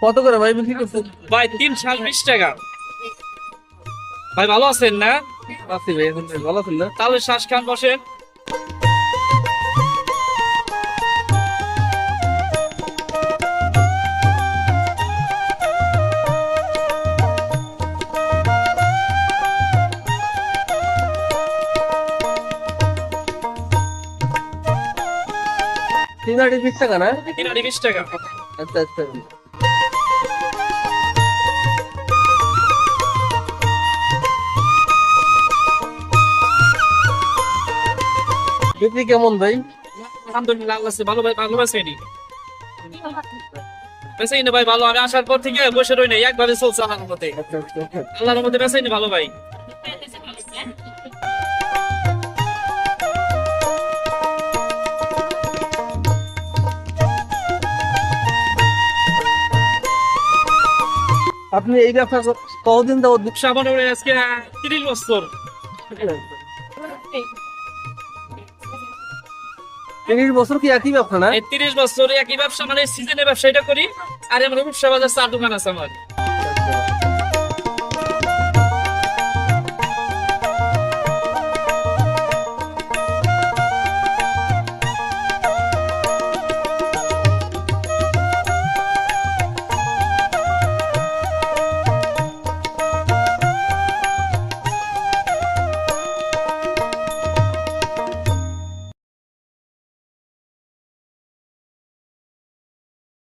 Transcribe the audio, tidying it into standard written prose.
কত করে ভাই বিক্রি করছেন? ভাই 320 টাকা। ভাই ভালো আছেন না? আছি ভাই, এখন ভালো আছেন না? তাহলে শ্বাস খান, বসেন। তিন আড়ি 20 টাকা না? 320 টাকা। আচ্ছা আচ্ছা। বিক্রি কেমন ভাই? আলহামদুলিল্লাহ, আল্লাহ আছে ভালো। ভাই ভালো আছেনি? বেঁচেই না ভাই ভালো। আমি আসার পর থেকে বসে রই নাই, একভাবে চলছে আল্লাহর মতে। আচ্ছা আচ্ছা। আল্লাহর মতে বেঁচেই না ভালো ভাই। আপনি এই ব্যবসা কতদিন যাবত? ব্যবসা আমার আজকে 30 বছর। 30 বছর কি একই ব্যবসা না? এই 30 বছর একই ব্যবসা, মানে সিজনের ব্যবসা এটা করি। আর আমার ব্যবসা বাজার 4 দোকান আছে আমার।